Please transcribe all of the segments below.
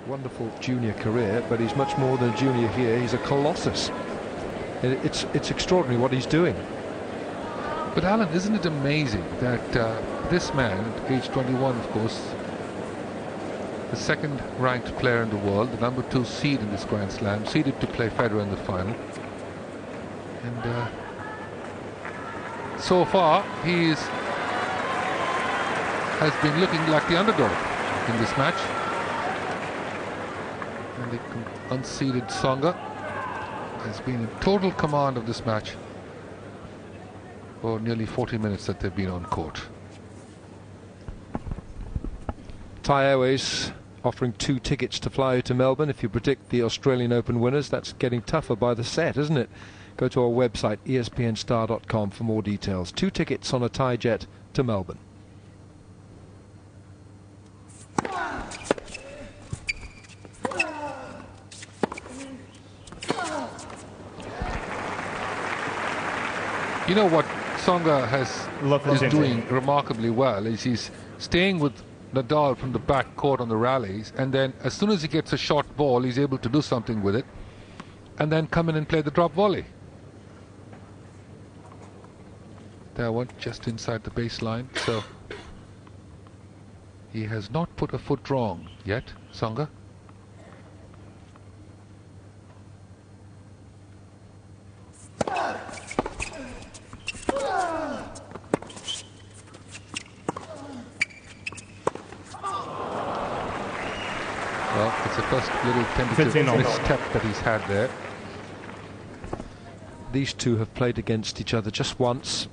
wonderful junior career, but he's much more than a junior here. He's a colossus. It's extraordinary what he's doing. But Alan, isn't it amazing that this man, at age 21, of course, the second-ranked player in the world, the #2 seed in this Grand Slam, seeded to play Federer in the final, and so far he has been looking like the underdog in this match. And the unseeded Tsonga has been in total command of this match for nearly 40 minutes that they've been on court. Thai Airways offering 2 tickets to fly to Melbourne. If you predict the Australian Open winners, that's getting tougher by the set, isn't it? Go to our website, espnstar.com, for more details. 2 tickets on a Thai jet to Melbourne. You know what Tsonga is doing remarkably well is he's staying with Nadal from the back court on the rallies, and then as soon as he gets a short ball, he's able to do something with it, and then come in and play the drop volley. That one just inside the baseline, so he has not put a foot wrong yet, Tsonga. Well, it's the first little tentative misstep that he's had there. These two have played against each other just once.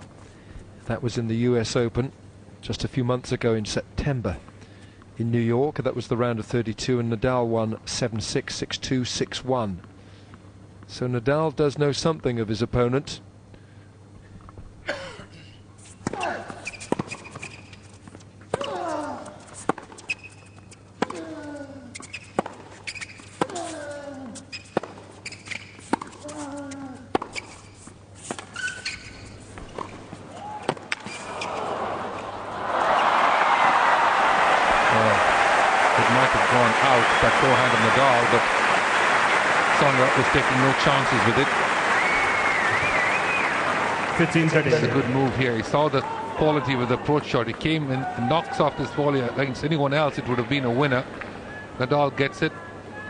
That was in the US Open just a few months ago in September in New York. That was the round of 32, and Nadal won 7-6, 6-2, 6-1. So Nadal does know something of his opponent. That forehand of Nadal, but Tsonga was taking no chances with it. 15-30. It's a good move here. He saw the quality with the approach shot. He came and knocks off this volley against anyone else. It would have been a winner. Nadal gets it,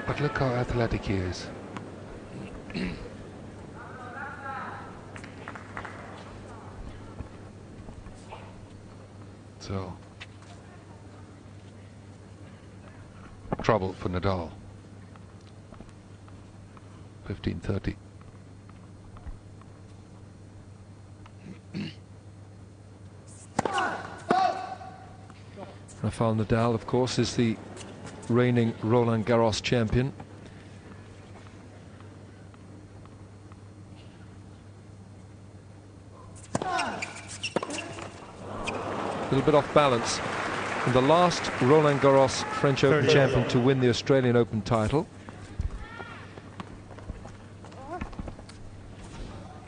but look how athletic he is. So trouble for Nadal. 15-30. Rafael Nadal, of course, is the reigning Roland Garros champion. A little bit off balance. And the last Roland Garros French Open champion to win the Australian Open title.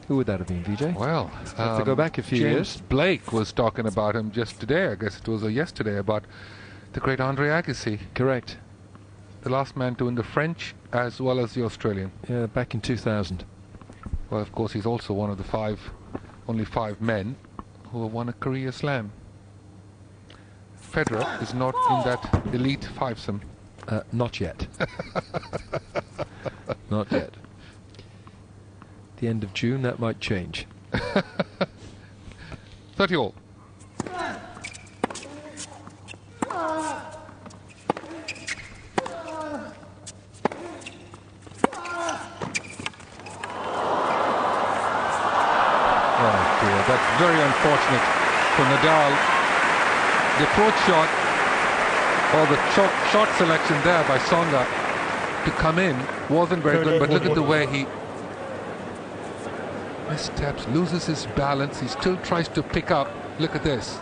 Who would that have been, VJ? Well, have to go back a few James years. Blake was talking about him just today, I guess it was, or yesterday, about the great Andre Agassi. Correct. The last man to win the French as well as the Australian. Yeah, back in 2000. Well, of course, he's also one of the only five men who have won a career slam. Federer is not in that elite fivesome. Not yet. Not yet. The end of June, that might change. 30 all. Oh dear, that's very unfortunate for Nadal. The approach shot, or the shot selection there by Tsonga to come in wasn't very good, but look at the way he missteps, loses his balance, he still tries to pick up. Look at this.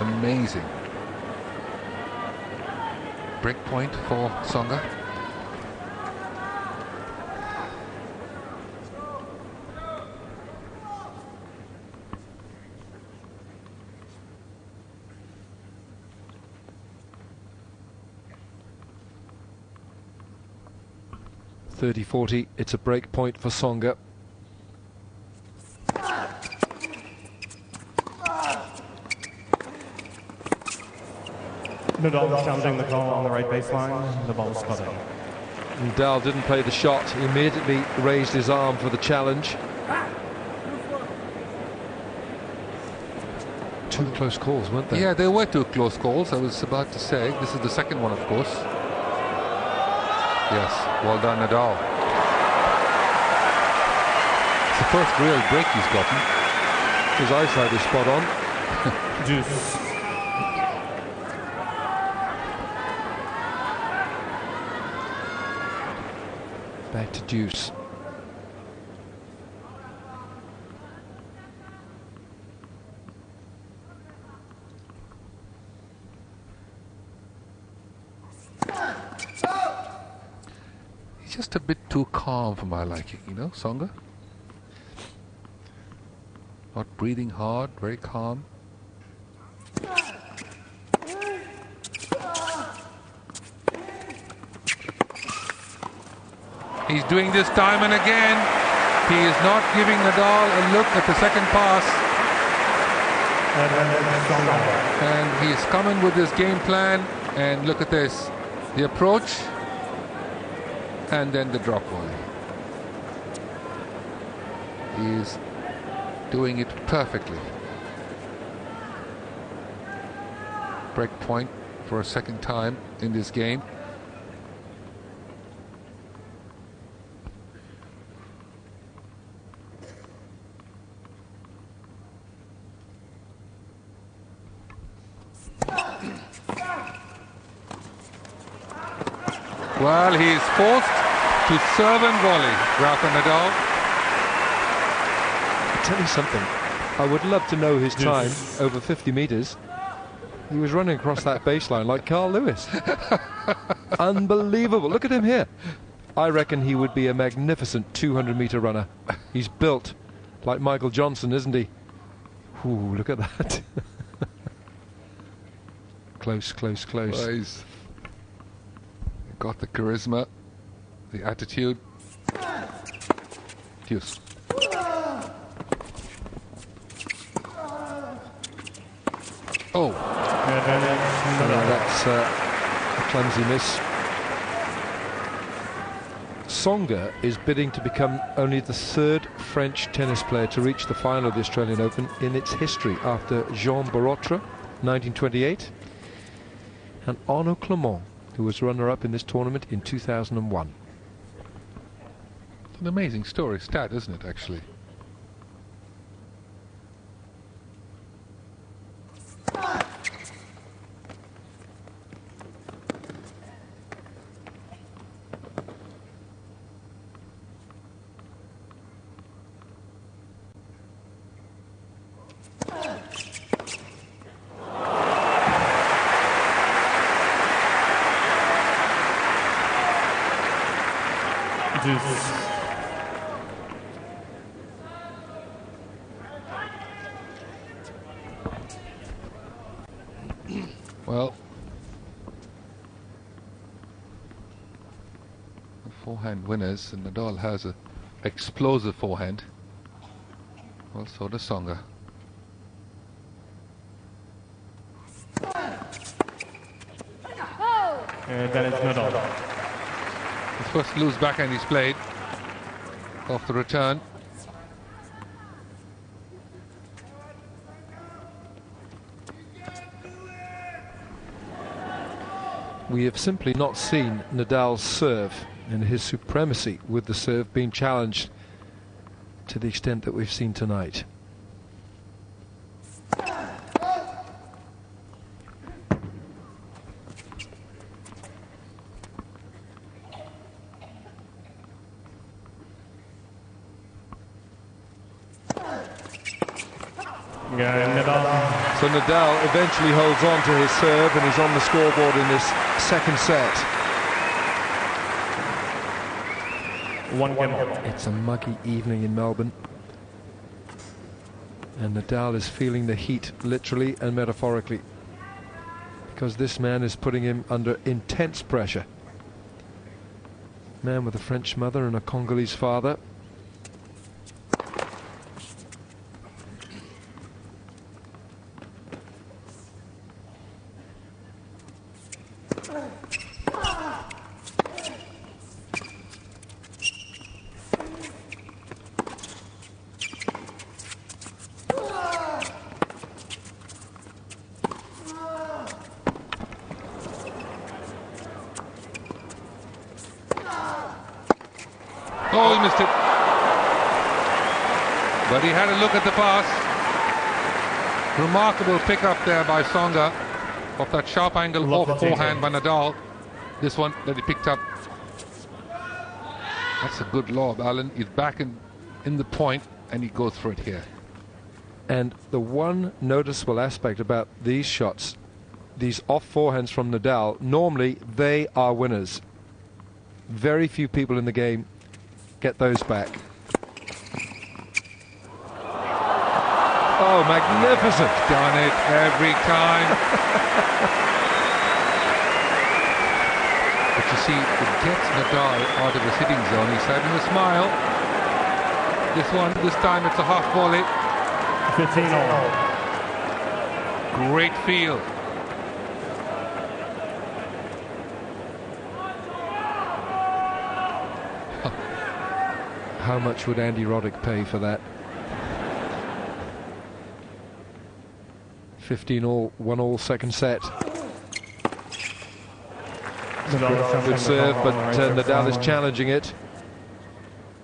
Amazing. Break point for Tsonga. 30-40, it's a break point for Tsonga. Nadal challenging the call on the right baseline. The ball is spotted. Nadal didn't play the shot. He immediately raised his arm for the challenge. Two close calls, weren't they? Yeah, there were two close calls. I was about to say. This is the second one, of course. Yes, well done, Nadal. It's the first real break he's gotten. His eyesight is spot on. Juice. Back to deuce. He's just a bit too calm for my liking, you know, Tsonga. Not breathing hard, very calm. He's doing this time and again. He is not giving Nadal a look at the second pass. And he's coming with his game plan. And look at this. The approach. And then the drop volley. He is doing it perfectly. Break point for a second time in this game. Well, he is forced to serve and volley, Rafael Nadal. I'll tell you something. I would love to know his time over 50 metres. He was running across that baseline like Carl Lewis. Unbelievable. Look at him here. I reckon he would be a magnificent 200-metre runner. He's built like Michael Johnson, isn't he? Ooh, look at that. Close, close, close. Well, he's got the charisma, the attitude. Deuce. Oh. That's a clumsy miss. Tsonga is bidding to become only the third French tennis player to reach the final of the Australian Open in its history, after Jean Barotra, 1928, and Arnaud Clément, who was runner-up in this tournament in 2001. It's an amazing story, stat, isn't it, actually? Well, forehand winners, and Nadal has an explosive forehand. Well, so does Tsonga. And then it's Nadal. The first loose backhand he's played off the return. We have simply not seen Nadal's serve and his supremacy with the serve being challenged to the extent that we've seen tonight. So Nadal eventually holds on to his serve and he's on the scoreboard in this second set. It's a muggy evening in Melbourne, and Nadal is feeling the heat literally and metaphorically, because this man is putting him under intense pressure. Man with a French mother and a Congolese father. Oh, he missed it. But he had a look at the pass. Remarkable pick-up there by Tsonga of that sharp angle off forehand by Nadal. This one that he picked up. That's a good lob, Alan. He's back in the point and he goes for it here. And the one noticeable aspect about these shots, these off forehands from Nadal, normally they are winners. Very few people in the game get those back. Oh, magnificent. Done it every time. But you see, it gets Nadal out of his hitting zone. He's having a smile. This time it's a half volley. 15-all. Great feel. How much would Andy Roddick pay for that? 15-all, 1-all second set. Good serve, but Nadal is challenging it.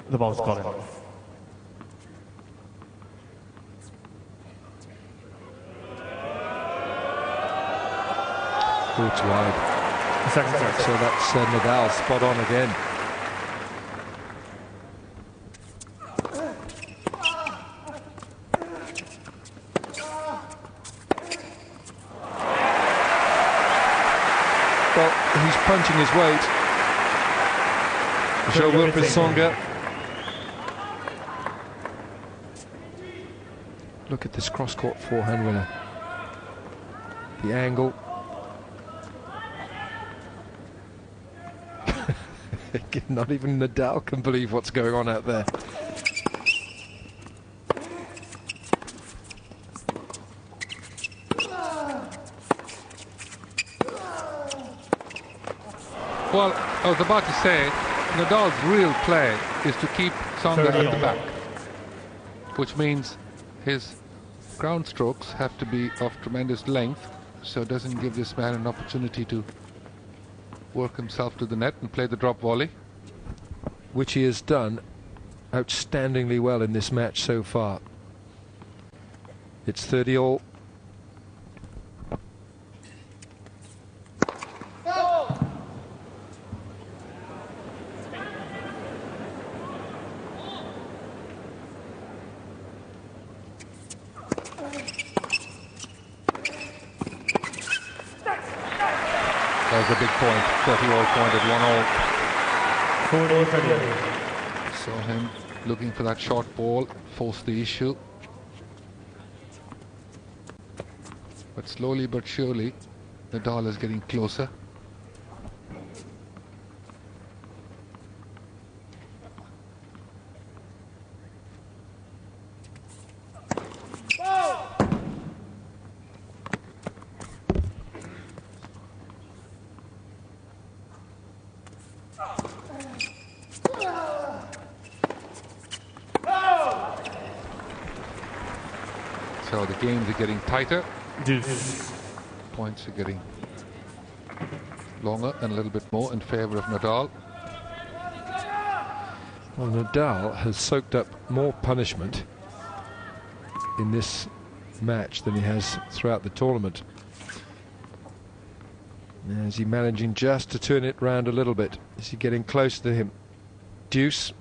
The ball's got him. Oh, it's wide. Second set. So that's Nadal spot on again. Well, he's punching his weight. Show Wilfried Tsonga. Look at this cross-court forehand winner. The angle. Not even Nadal can believe what's going on out there. Well, I was about to say, Nadal's real play is to keep Tsonga at the back, which means his ground strokes have to be of tremendous length, so it doesn't give this man an opportunity to work himself to the net and play the drop volley. Which he has done outstandingly well in this match so far. It's 30-all. That was a big point, 30-all point at 1-all. Saw him looking for that short ball, forced the issue. But slowly but surely, Nadal is getting closer. So the games are getting tighter. Points are getting longer and a little bit more in favor of Nadal. Well, Nadal has soaked up more punishment in this match than he has throughout the tournament. Is he managing just to turn it round a little bit? Is he getting close to him? Deuce.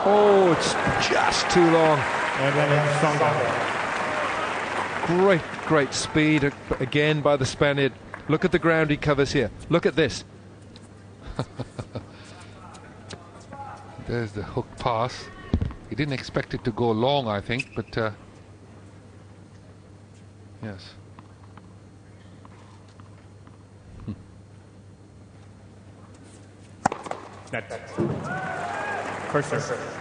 Oh, it's just too long. And then Tsonga. Great speed again by the Spaniard. Look at the ground he covers here. Look at this. There's the hook pass. He didn't expect it to go long, I think, but yes. Net. First serve.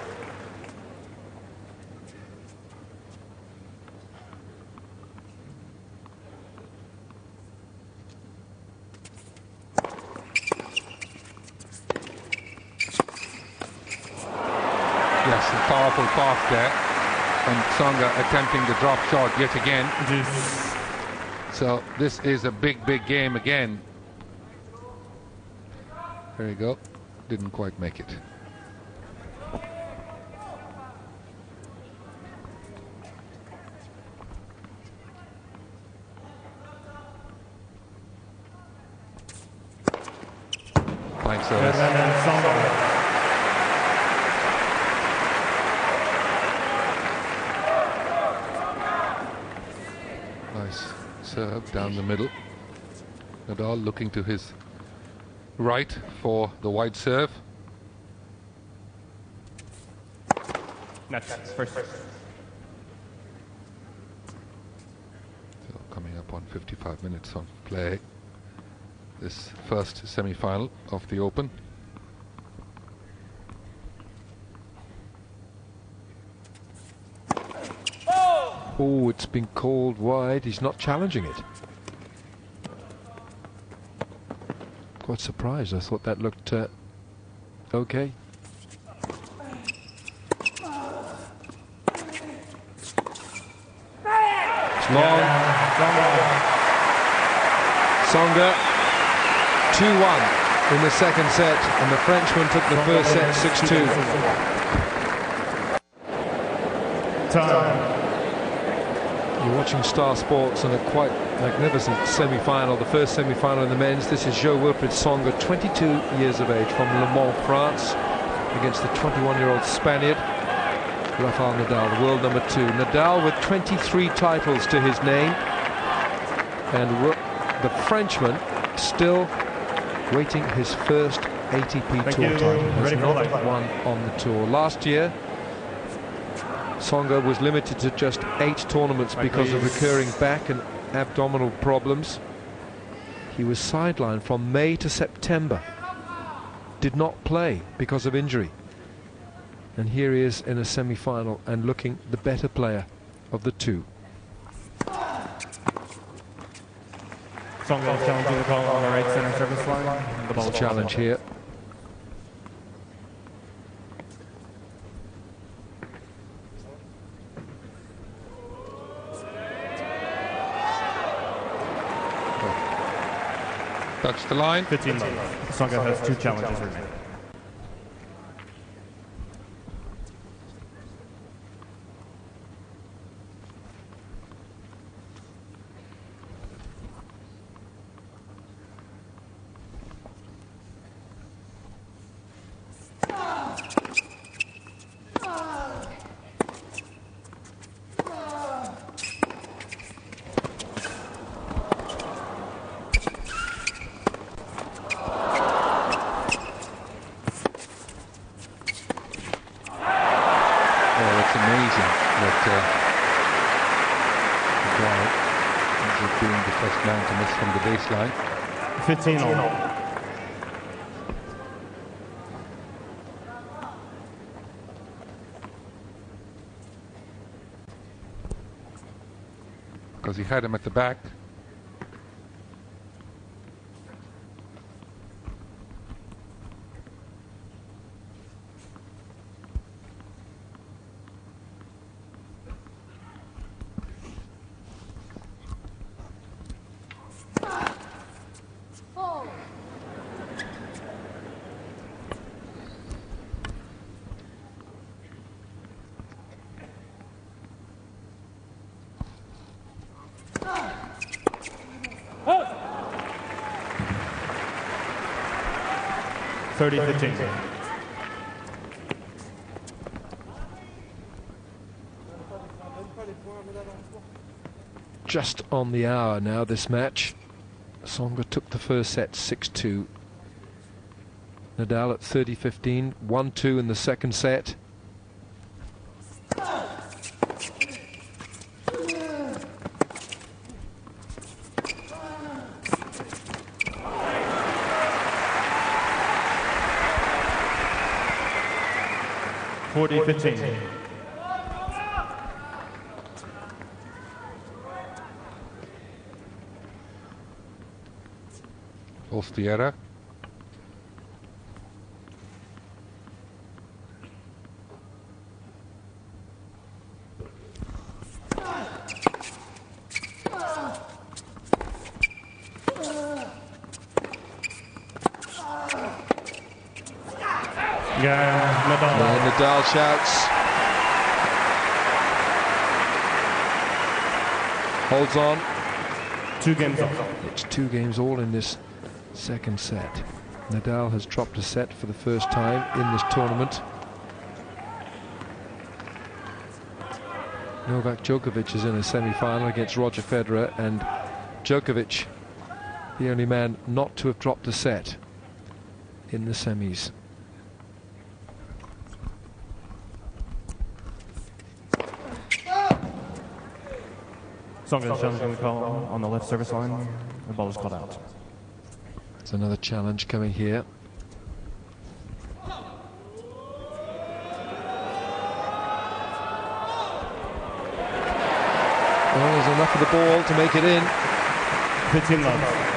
Yes, a powerful pass there, and Tsonga attempting the drop shot yet again. So this is a big game again. There you go. Didn't quite make it. Fine service. Nice serve down the middle. Nadal looking to his right for the wide serve. Net. First serve. So coming up on 55 minutes of play. This first semi-final of the Open. Oh, it's been called wide. He's not challenging it. Quite surprised. I thought that looked okay. It's long. Tsonga 2-1 in the second set, and the Frenchman took the first set 6-2. Time. You're watching Star Sports and a quite magnificent semi-final, the first semi-final in the men's. This is Wilfried Tsonga, 22 years of age, from Le Mans, France, against the 21-year-old Spaniard, Rafael Nadal, the world number 2. Nadal with 23 titles to his name, and the Frenchman still waiting his first ATP Tour title. Has not won on the tour. Last year, Tsonga was limited to just 8 tournaments because of recurring back and abdominal problems. He was sidelined from May to September. Did not play because of injury. And here he is in a semi-final and looking the better player of the two. Tsonga challenging the ball on the right center service line. The ball Challenge here. Touch the line. 15 love. Tsonga has 2 challenges remaining. It's amazing that Rafael being the first man to miss from the baseline. 15 all. Because he had him at the back. Just on the hour now, this match. Tsonga took the first set 6-2. Nadal at 30-15, 1-2 in the second set. Off the error. Nadal shouts. Holds on. 2 games all. It's 2 games all in this second set. Nadal has dropped a set for the first time in this tournament. Novak Djokovic is in a semi-final against Roger Federer, and Djokovic, the only man not to have dropped a set in the semis. Tsonga challenging the call on the left service line. The ball is called out. It's another challenge coming here. Well, there's enough of the ball to make it in. 15 love.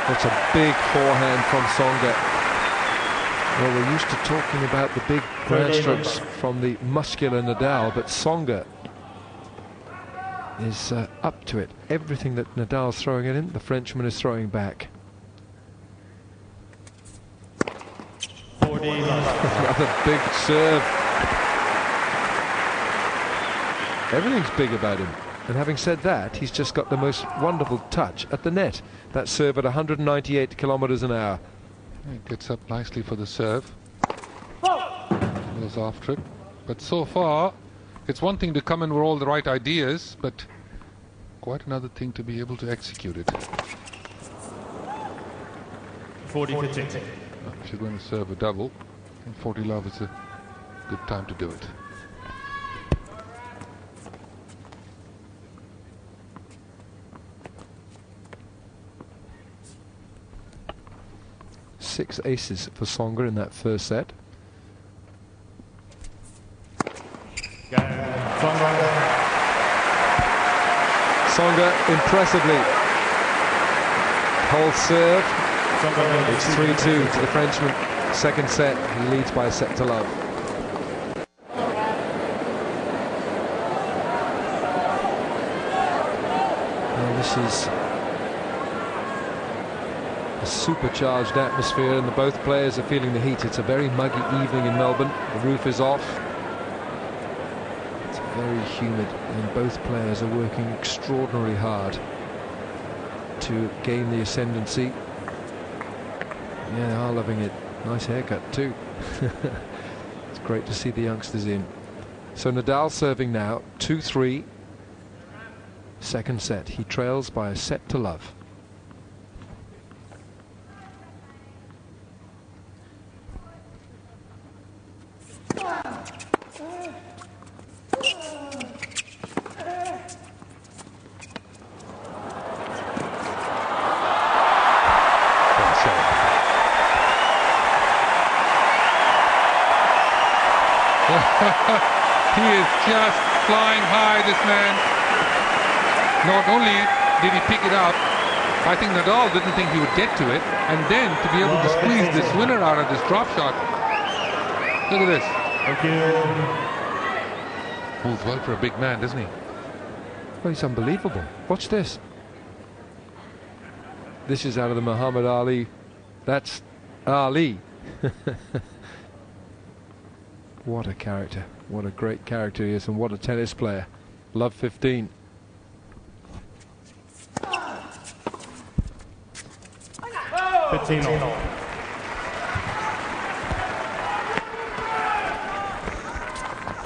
That's a big forehand from Tsonga. Well, we're used to talking about the big grand strokes from the muscular Nadal, but Tsonga is up to it. Everything that Nadal's throwing at him, the Frenchman is throwing back. 40. Another big serve. Everything's big about him. And having said that, he's just got the most wonderful touch at the net. That serve at 198 kilometers an hour. He gets up nicely for the serve. Goes after it. But so far, it's one thing to come in with all the right ideas, but quite another thing to be able to execute it. 40-15. If you're going to serve a double, and 40 love is a good time to do it. Six aces for Tsonga in that first set. Tsonga impressively holds serve. It's 3-2 to the Frenchman. Second set, he leads by a set to love. Well, this is a supercharged atmosphere, and both players are feeling the heat. It's a very muggy evening in Melbourne. The roof is off. It's very humid, and both players are working extraordinarily hard to gain the ascendancy. Yeah, they are loving it. Nice haircut too. It's great to see the youngsters in. So Nadal serving now, 2-3. Second set. He trails by a set to love. He is just flying high, this man. Not only did he pick it up, I think Nadal didn't think he would get to it, and then to be able to squeeze this winner out of this drop shot. Look at this. Thank you. Moves well for a big man, doesn't he? Well, he's unbelievable. Watch this. This is out of the Muhammad Ali. That's Ali. What a character. What a great character he is, and what a tennis player. Love 15.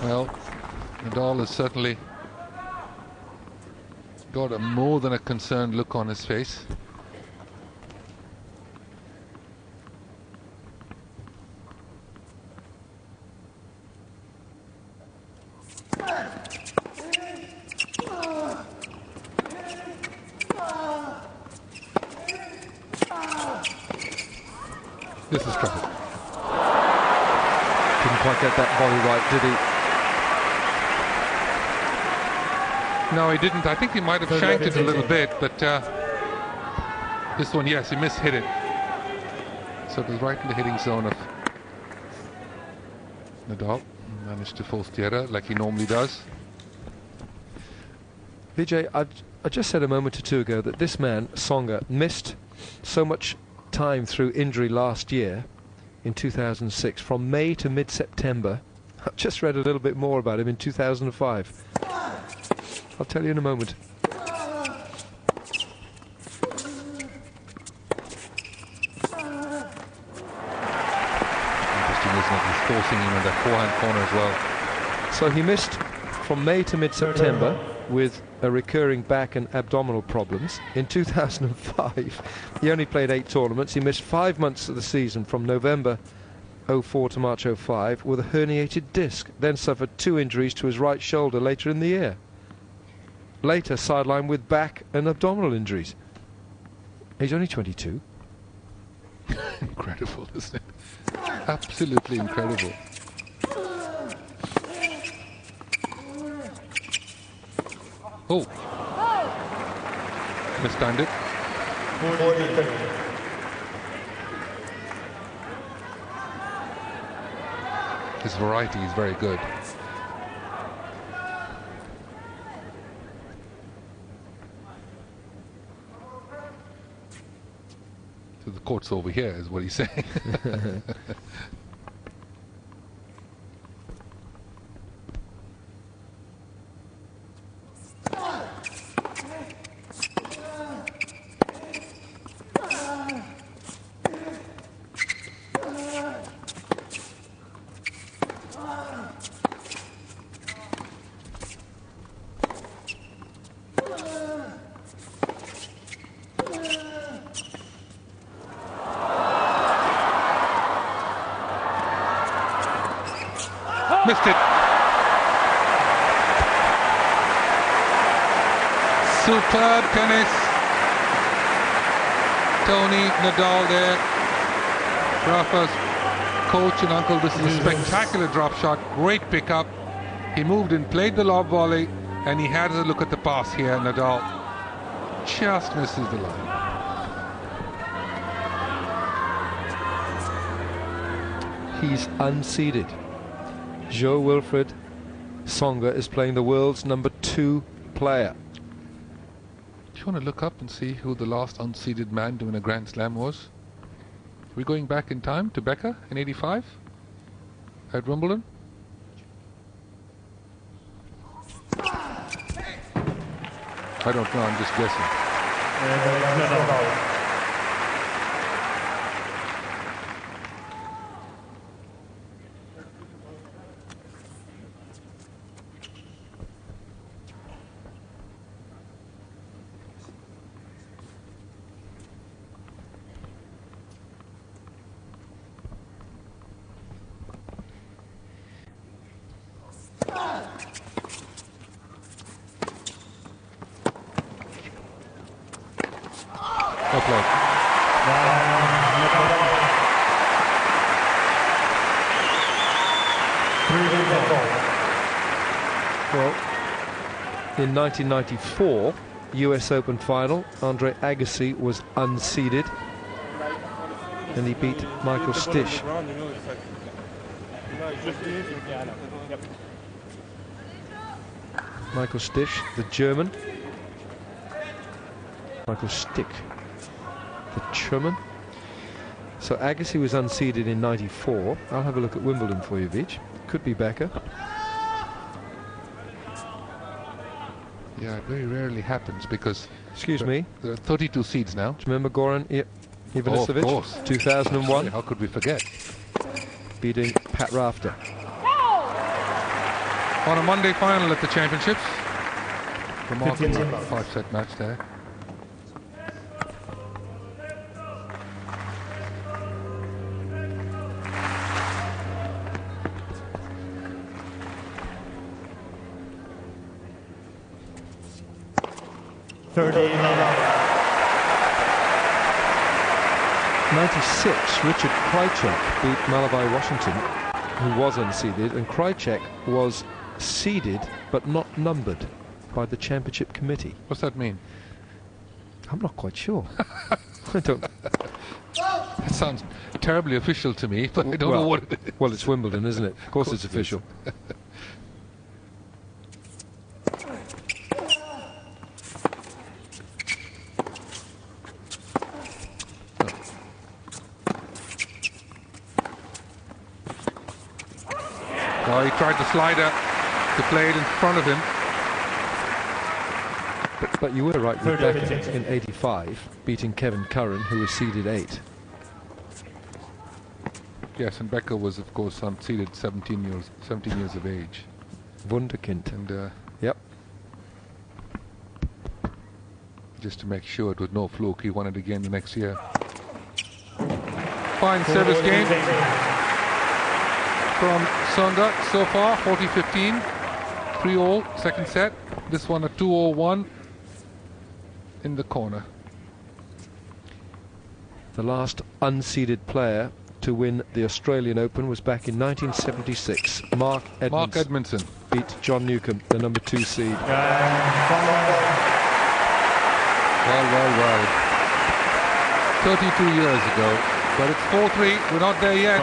Well, Nadal has certainly got a more than a concerned look on his face. This is trouble. Didn't quite get that volley right, did he? No, he didn't. I think he might have shanked it a little bit, but this one, yes, he mishit it. So it was right in the hitting zone of Nadal. Managed to force the error like he normally does. Vijay, I just said a moment or two ago that this man, Tsonga, missed so much time through injury last year in 2006, from May to mid-September. I've just read a little bit more about him in 2005. I'll tell you in a moment. Interesting, isn't it? He's forcing him in that forehand corner as well. So he missed from May to mid-September with a recurring back and abdominal problems. In 2005, he only played 8 tournaments. He missed 5 months of the season from November 04 to March 05 with a herniated disc, then suffered 2 injuries to his right shoulder later in the year. Later sidelined with back and abdominal injuries. He's only 22. Incredible, isn't it? Absolutely incredible. Oh, mistimed it. His variety is very good. So the court's over here, is what he's saying. Missed it. Superb tennis. Tony Nadal there. Rafa's coach and uncle. This is a spectacular drop shot. Great pickup. He moved in, played the lob volley, and he had a look at the pass here. Nadal just misses the line. He's unseeded. Joe Wilfried Tsonga is playing the world's #2 player. Do you want to look up and see who the last unseeded man doing a Grand Slam was? Are we going back in time to Becker in '85 at Wimbledon? I don't know, I'm just guessing. Okay. Well, in 1994 US Open final, Andre Agassi was unseeded and he beat Michael Stich. Michael Stich, the German. Michael Stick, the German. So Agassi was unseeded in '94. I'll have a look at Wimbledon for you, Vij. Could be Becker. Yeah, it very rarely happens because... Excuse me. There are 32 seeds now. Do you remember Goran Ivanisevic? Oh, of course. 2001. Sorry, how could we forget? Beating Pat Rafter. On a Monday final at the championships. Remarkable 5-set match there. '96, Richard Krajicek beat Malabai Washington, who was unseeded, and Krajicek was seeded but not numbered by the championship committee. What's that mean? I'm not quite sure. I don't. That sounds terribly official to me, but I don't know what it is. Well, it's Wimbledon, isn't it? Of course it's official. Oh, he tried the slider to play it in front of him. But you were right with Becker in '85, beating Kevin Curran, who was seeded 8. Yes, and Becker was, of course, unseeded 17 years of age. Wunderkind. And yep. Just to make sure it was no fluke, he won it again the next year. Fine service game from Tsonga so far, 40-15, 3-all, second set. This one a 2-0-1 in the corner. The last unseeded player to win the Australian Open was back in 1976. Mark Edmondson beat John Newcombe, the number 2 seed. Well. 32 years ago. But it's 4-3. We're not there yet.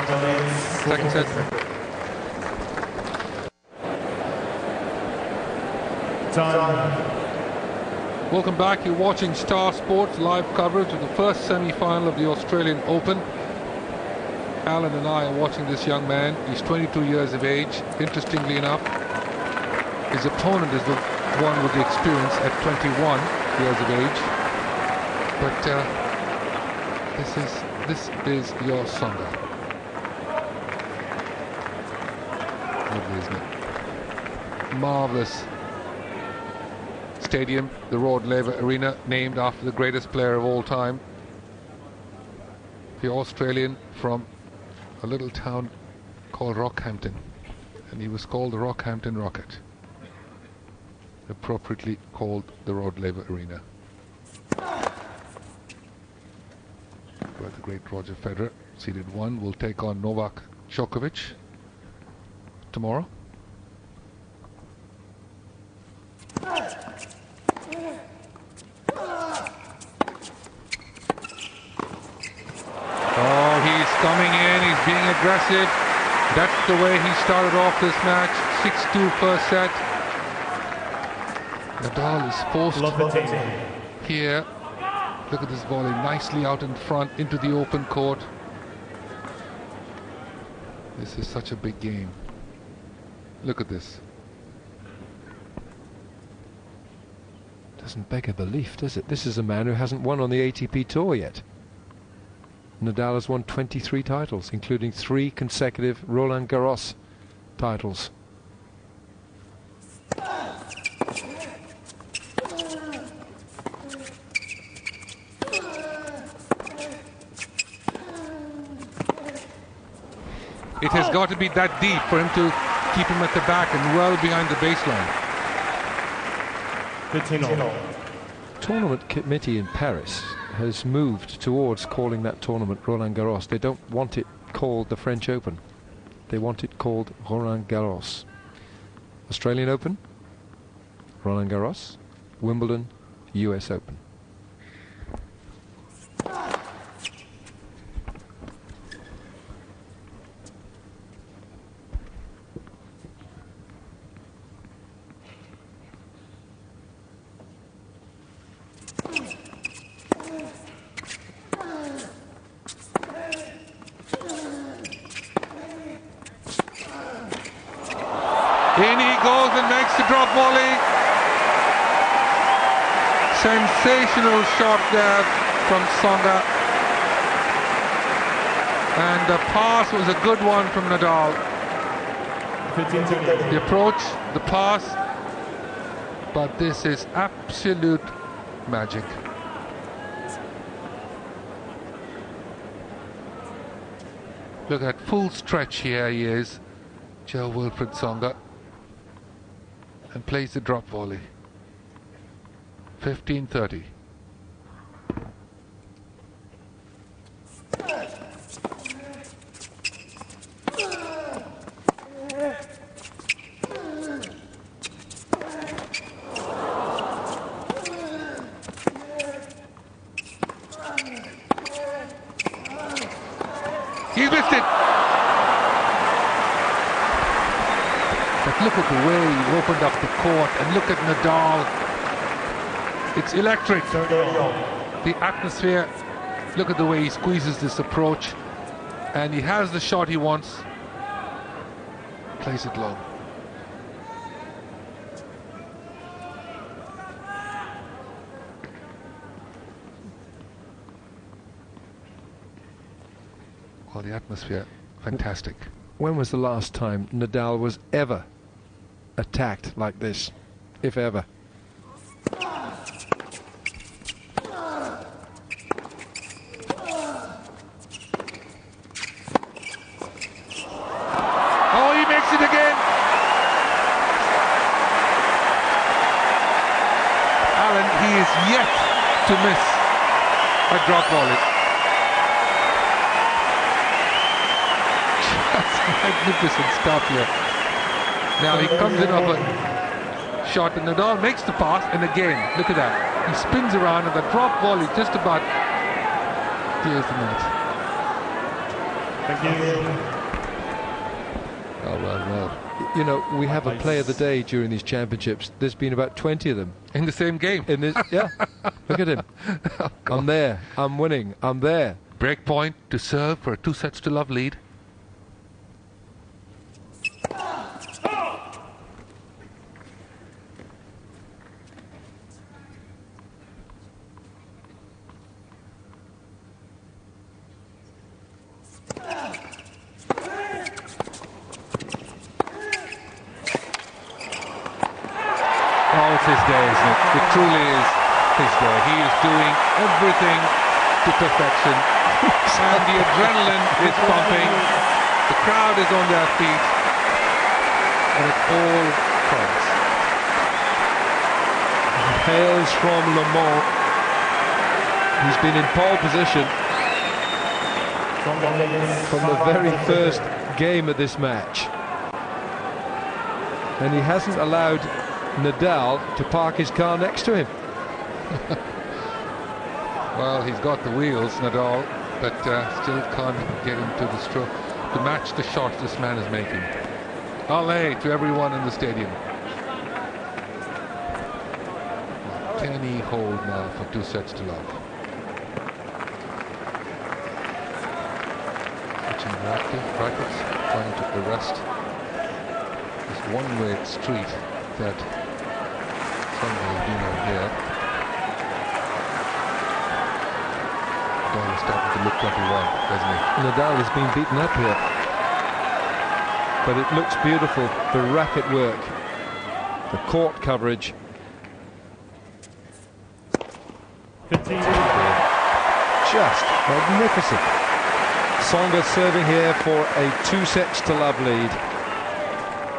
Second set. Welcome back. You're watching Star Sports live coverage of the first semi-final of the Australian Open. Alan and I are watching this young man. He's 22 years of age. Interestingly enough, his opponent is the one with the experience at 21 years of age. But this is your Tsonga. Lovely, isn't it? Marvelous stadium, the Rod Laver Arena, named after the greatest player of all time. The Australian from a little town called Rockhampton, and he was called the Rockhampton Rocket, appropriately called the Rod Laver Arena, where the great Roger Federer, seeded 1, will take on Novak Djokovic tomorrow. Oh, he's coming in, he's being aggressive. That's the way he started off this match. 6-2 first set. Nadal is forced here. Look at this volley, nicely out in front into the open court. This is such a big game. Look at this. Doesn't beg a belief, does it? This is a man who hasn't won on the ATP Tour yet. Nadal has won 23 titles, including 3 consecutive Roland Garros titles. It has got to be that deep for him to keep him at the back and well behind the baseline. Tournament committee in Paris has moved towards calling that tournament Roland Garros. They don't want it called the French Open. They want it called Roland Garros. Australian Open, Roland Garros, Wimbledon, US Open. In he goes and makes the drop volley. Sensational shot there from Tsonga. And the pass was a good one from Nadal. The approach, the pass, but this is absolute magic. Look at full stretch here he is, Joe Wilfried Tsonga, and plays the drop volley. 15-30. He's missed it! But look at the way he opened up the court, and look at Nadal. It's electric. The atmosphere, look at the way he squeezes this approach, and he has the shot he wants. Plays it low. Well, the atmosphere, fantastic. When was the last time Nadal was ever attacked like this, if ever? Oh, he makes it again! Alan, he is yet to miss a drop volley. Magnificent stuff here. Now he comes in off a shot, and Nadal makes the pass, and again, look at that. He spins around, and the drop volley just about clears the net. Thank you. Oh, well. You know, we have a play of the day during these championships. There's been about 20 of them. In the same game. In this, yeah. Look at him. Oh, I'm there. I'm winning. I'm there. Break point to serve for a 2-sets-to-love lead. Oh, it's his day, isn't it? It truly is his day. He is doing everything to perfection. And the adrenaline is pumping. The crowd is on their feet. And it all counts. Hails from Le Mans. He's been in pole position from the very first game of this match. And he hasn't allowed Nadal to park his car next to him. Well, he's got the wheels, Nadal, but still can't get into the stroke to match the shots this man is making. Allez to everyone in the stadium. Can he hold now for 2-sets-to-love? Switching brackets, trying to arrest this one-way street that Tsonga has been on here. Nadal is starting to look 21, doesn't he? Nadal has been beaten up here. But it looks beautiful, the racket work, the court coverage. 15. Just magnificent. Tsonga serving here for a 2-sets-to-love lead.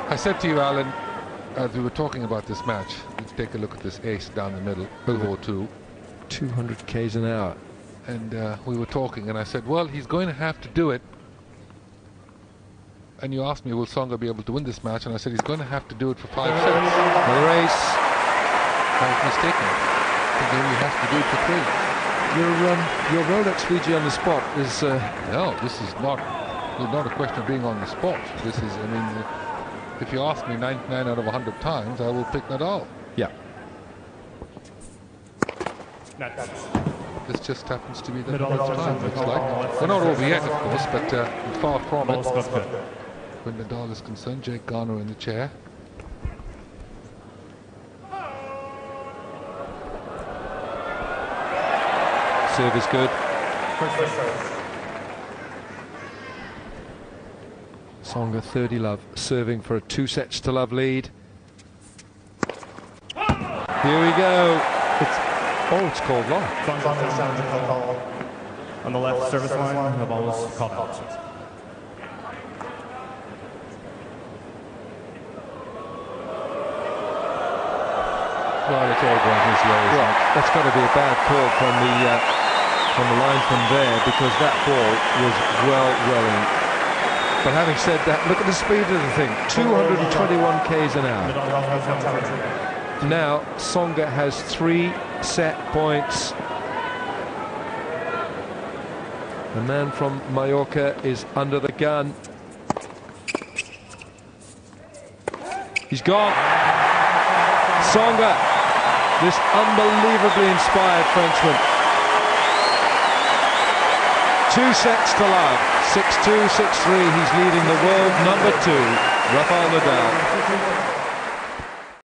I said to you, Alan, as we were talking about this match, let's take a look at this ace down the middle, 202. 200 k's an hour. And we were talking, and I said, well, he's going to have to do it. And you asked me, will Tsonga be able to win this match? And I said, he's going to have to do it for 5 sets. The race. I was mistaken. I think he only has to do it for 3. Your Rolex Fiji on the spot is... No, this is not a question of being on the spot. This is, I mean, if you ask me 99 out of 100 times, I will pick Nadal. Yeah. This just happens to be the first time, looks like. We're not over yet, of course, but far from it. When Nadal is concerned, Jake Garner in the chair. Serve is good. Tsonga 30 love, serving for a 2 sets to love lead. Here we go. It's called long. On the left service line, the ball is caught out. Well, it's all going his way. Well, that's got to be a bad call from the linesman there, because that ball was well in. But having said that, look at the speed of the thing, 221 k's an hour. Now Tsonga has 3 set points. The man from Mallorca is under the gun. He's gone. Tsonga, this unbelievably inspired Frenchman. 2 sets to love. 6-2, 6-3. He's leading the world number 2, Rafael Nadal.